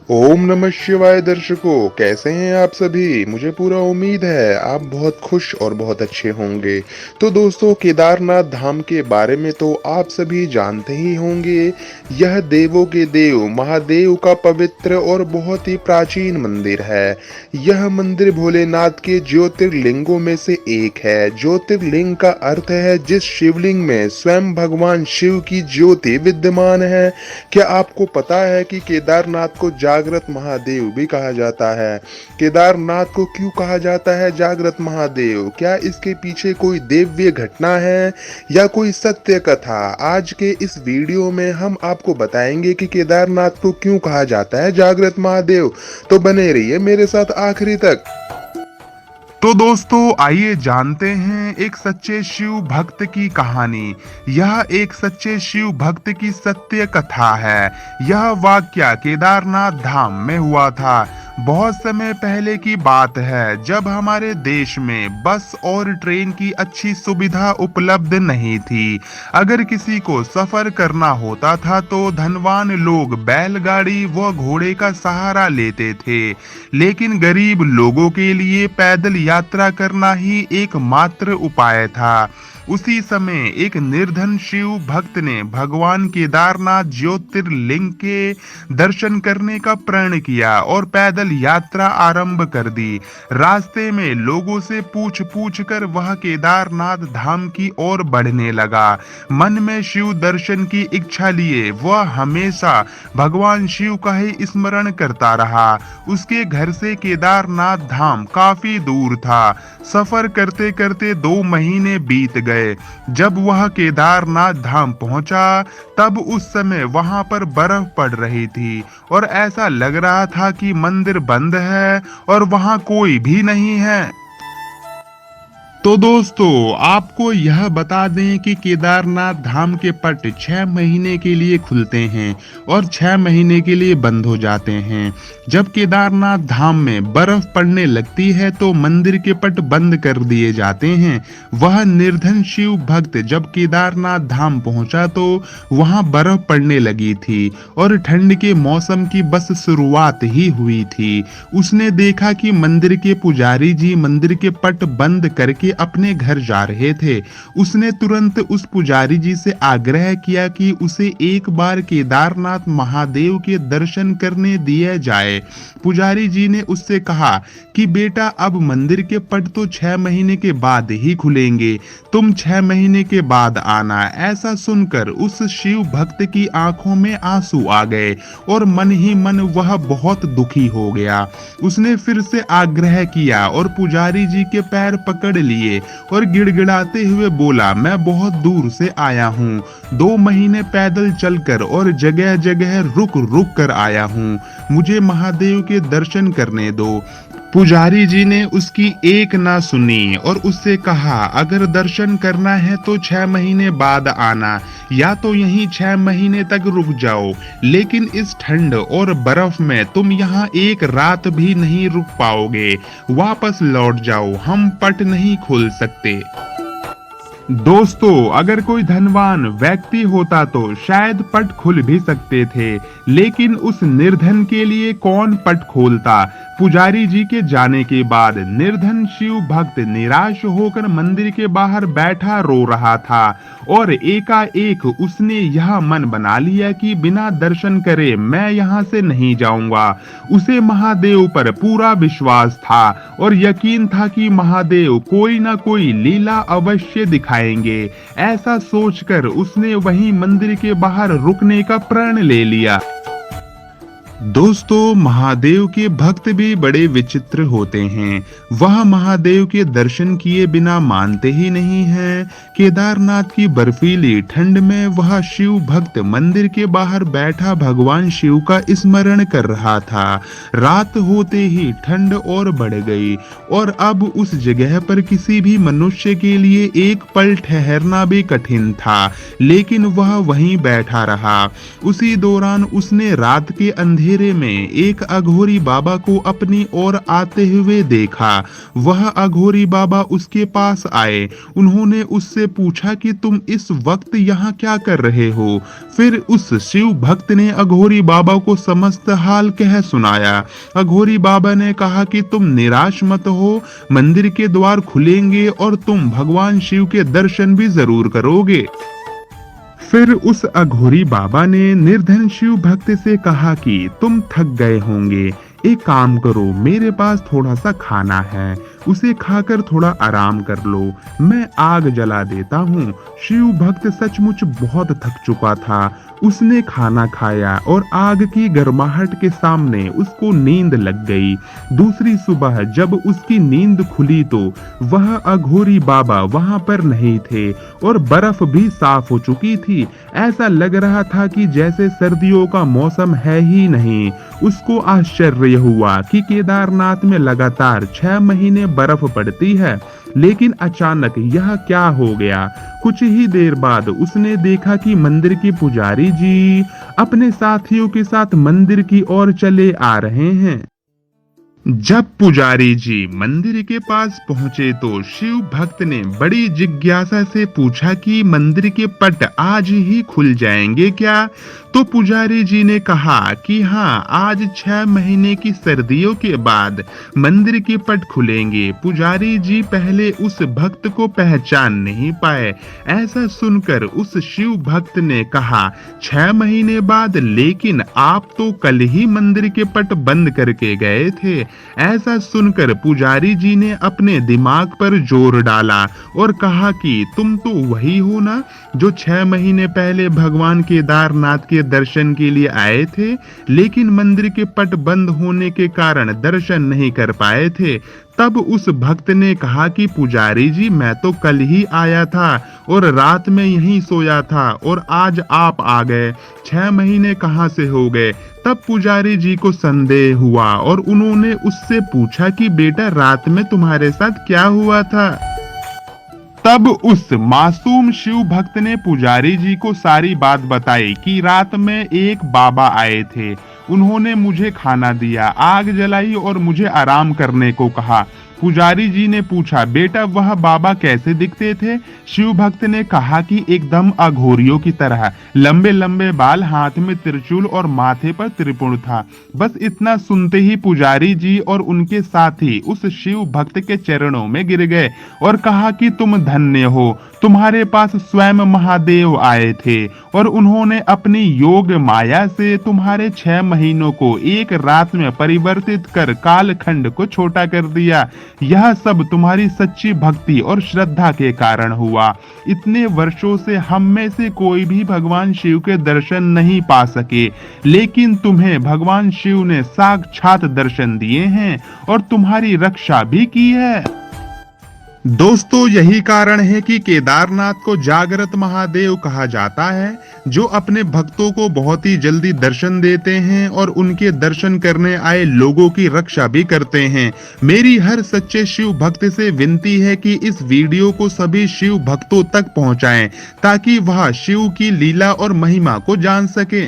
ओम नमः शिवाय दर्शकों, कैसे हैं आप सभी। मुझे पूरा उम्मीद है आप बहुत खुश और बहुत अच्छे होंगे। तो दोस्तों, केदारनाथ धाम के बारे में तो आप सभी जानते ही होंगे। यह देवों के देव महादेव का पवित्र और बहुत ही प्राचीन मंदिर है। यह मंदिर भोलेनाथ के ज्योतिर्लिंगों में से एक है। ज्योतिर्लिंग का अर्थ है जिस शिवलिंग में स्वयं भगवान शिव की ज्योति विद्यमान है। क्या आपको पता है कि केदारनाथ को जागृत महादेव भी कहा जाता है। केदारनाथ को क्यों कहा जाता है जागृत महादेव? क्या इसके पीछे कोई दिव्य घटना है या कोई सत्य कथा? आज के इस वीडियो में हम आपको बताएंगे कि केदारनाथ को क्यों कहा जाता है जागृत महादेव। तो बने रहिए मेरे साथ आखिरी तक। तो दोस्तों, आइए जानते हैं एक सच्चे शिव भक्त की कहानी। यह एक सच्चे शिव भक्त की सत्य कथा है। यह वाकया केदारनाथ धाम में हुआ था। बहुत समय पहले की बात है, जब हमारे देश में बस और ट्रेन की अच्छी सुविधा उपलब्ध नहीं थी। अगर किसी को सफर करना होता था तो धनवान लोग बैलगाड़ी व घोड़े का सहारा लेते थे, लेकिन गरीब लोगों के लिए पैदल यात्रा करना ही एकमात्र उपाय था। उसी समय एक निर्धन शिव भक्त ने भगवान केदारनाथ ज्योतिर्लिंग के दर्शन करने का प्रण किया और पैदल यात्रा आरंभ कर दी। रास्ते में लोगों से पूछ पूछ कर वह केदारनाथ धाम की ओर बढ़ने लगा। मन में शिव दर्शन की इच्छा लिए वह हमेशा भगवान शिव का ही स्मरण करता रहा। उसके घर से केदारनाथ धाम काफी दूर था। सफर करते करते 2 महीने बीत गए। जब वह केदारनाथ धाम पहुंचा तब उस समय वहां पर बर्फ पड़ रही थी और ऐसा लग रहा था कि मंदिर बंद है और वहां कोई भी नहीं है। तो दोस्तों, आपको यह बता दें कि केदारनाथ धाम के पट 6 महीने के लिए खुलते हैं और 6 महीने के लिए बंद हो जाते हैं। जब केदारनाथ धाम में बर्फ पड़ने लगती है तो मंदिर के पट बंद कर दिए जाते हैं। वह निर्धन शिव भक्त जब केदारनाथ धाम पहुंचा तो वहां बर्फ पड़ने लगी थी और ठंड के मौसम की बस शुरुआत ही हुई थी। उसने देखा कि मंदिर के पुजारी जी मंदिर के पट बंद करके अपने घर जा रहे थे। उसने तुरंत उस पुजारी जी से आग्रह किया कि उसे एक बार केदारनाथ महादेव के दर्शन करने दिए जाए। पुजारी जी ने उससे कहा कि बेटा, अब मंदिर के पट तो 6 महीने के बाद ही खुलेंगे, तुम 6 महीने के बाद आना। ऐसा सुनकर उस शिव भक्त की आंखों में आंसू आ गए और मन ही मन वह बहुत दुखी हो गया। उसने फिर से आग्रह किया और पुजारी जी के पैर पकड़ लिए और गिड़गिड़ाते हुए बोला, मैं बहुत दूर से आया हूँ, 2 महीने पैदल चलकर और जगह जगह रुक रुक कर आया हूँ, मुझे महादेव के दर्शन करने दो। पुजारी जी ने उसकी एक ना सुनी और उससे कहा, अगर दर्शन करना है तो 6 महीने बाद आना, या तो यहीं 6 महीने तक रुक जाओ, लेकिन इस ठंड और बर्फ में तुम यहाँ एक रात भी नहीं रुक पाओगे। वापस लौट जाओ, हम पट नहीं खोल सकते। दोस्तों, अगर कोई धनवान व्यक्ति होता तो शायद पट खुल भी सकते थे, लेकिन उस निर्धन के लिए कौन पट खोलता। पुजारी जी के जाने के बाद निर्धन शिव भक्त निराश होकर मंदिर के बाहर बैठा रो रहा था और एकाएक उसने यह मन बना लिया कि बिना दर्शन करे मैं यहाँ से नहीं जाऊंगा। उसे महादेव पर पूरा विश्वास था और यकीन था कि महादेव कोई ना कोई लीला अवश्य दिखाएंगे। ऐसा सोचकर उसने वहीं मंदिर के बाहर रुकने का प्रण ले लिया। दोस्तों, महादेव के भक्त भी बड़े विचित्र होते हैं। वह महादेव के दर्शन किए बिना मानते ही नहीं हैं। केदारनाथ की बर्फीली ठंड में वह शिव भक्त मंदिर के बाहर बैठा भगवान शिव का स्मरण कर रहा था। रात होते ही ठंड और बढ़ गई और अब उस जगह पर किसी भी मनुष्य के लिए एक पल ठहरना भी कठिन था, लेकिन वह वहीं बैठा रहा। उसी दौरान उसने रात के अंधेरे अंधेरे में एक अघोरी बाबा को अपनी ओर आते हुए देखा। वह अघोरी बाबा उसके पास आए। उन्होंने उससे पूछा कि तुम इस वक्त यहाँ क्या कर रहे हो। फिर उस शिव भक्त ने अघोरी बाबा को समस्त हाल कह सुनाया। अघोरी बाबा ने कहा कि तुम निराश मत हो, मंदिर के द्वार खुलेंगे और तुम भगवान शिव के दर्शन भी जरूर करोगे। फिर उस अघोरी बाबा ने निर्धन शिव भक्त से कहा कि तुम थक गए होंगे, एक काम करो, मेरे पास थोड़ा सा खाना है, उसे खाकर थोड़ा आराम कर लो, मैं आग जला देता हूँ। शिव भक्त सचमुच बहुत थक चुका था। उसने खाना खाया और आग की गर्माहट के सामने उसको नींद लग गई। दूसरी सुबह जब उसकी नींद खुली तो वह अघोरी बाबा वहां पर नहीं थे और बर्फ भी साफ हो चुकी थी। ऐसा लग रहा था कि जैसे सर्दियों का मौसम है ही नहीं। उसको आश्चर्य हुआ कि केदारनाथ में लगातार 6 महीने बर्फ पड़ती है, लेकिन अचानक यह क्या हो गया। कुछ ही देर बाद उसने देखा कि मंदिर के पुजारी जी अपने साथियों के साथ मंदिर की ओर चले आ रहे हैं। जब पुजारी जी मंदिर के पास पहुंचे तो शिव भक्त ने बड़ी जिज्ञासा से पूछा कि मंदिर के पट आज ही खुल जाएंगे क्या। तो पुजारी जी ने कहा कि हाँ, आज 6 महीने की सर्दियों के बाद मंदिर के पट खुलेंगे। पुजारी जी पहले उस भक्त को पहचान नहीं पाए। ऐसा सुनकर उस शिव भक्त ने कहा, 6 महीने बाद, लेकिन आप तो कल ही मंदिर के पट बंद करके गए थे। ऐसा सुनकर पुजारी जी ने अपने दिमाग पर जोर डाला और कहा कि तुम तो वही हो ना जो 6 महीने पहले भगवान केदारनाथ के दर्शन के लिए आए थे, लेकिन मंदिर के पट बंद होने के कारण दर्शन नहीं कर पाए थे। तब उस भक्त ने कहा कि पुजारी जी, मैं तो कल ही आया था और रात में यहीं सोया था और आज आप आ गए, 6 महीने कहाँ से हो गए। तब पुजारी जी को संदेह हुआ और उन्होंने उससे पूछा कि बेटा, रात में तुम्हारे साथ क्या हुआ था। तब उस मासूम शिव भक्त ने पुजारी जी को सारी बात बताई कि रात में एक बाबा आए थे। उन्होंने मुझे खाना दिया, आग जलाई और मुझे आराम करने को कहा। पुजारी जी ने पूछा, बेटा वह बाबा कैसे दिखते थे। शिव भक्त ने कहा कि एकदम अघोरियों की तरह, लंबे लंबे बाल, हाथ में त्रिशूल और माथे पर त्रिपुण था। बस इतना सुनते ही पुजारी जी और उनके साथी उस शिव भक्त के चरणों में गिर गए और कहा कि तुम धन्य हो, तुम्हारे पास स्वयं महादेव आए थे और उन्होंने अपनी योग माया से तुम्हारे 6 महीनों को एक रात में परिवर्तित कर कालखंड को छोटा कर दिया। यह सब तुम्हारी सच्ची भक्ति और श्रद्धा के कारण हुआ। इतने वर्षों से हम में से कोई भी भगवान शिव के दर्शन नहीं पा सके, लेकिन तुम्हें भगवान शिव ने साक्षात दर्शन दिए हैं और तुम्हारी रक्षा भी की है। दोस्तों, यही कारण है कि केदारनाथ को जागृत महादेव कहा जाता है, जो अपने भक्तों को बहुत ही जल्दी दर्शन देते हैं और उनके दर्शन करने आए लोगों की रक्षा भी करते हैं। मेरी हर सच्चे शिव भक्त से विनती है कि इस वीडियो को सभी शिव भक्तों तक पहुंचाएं, ताकि वह शिव की लीला और महिमा को जान सके।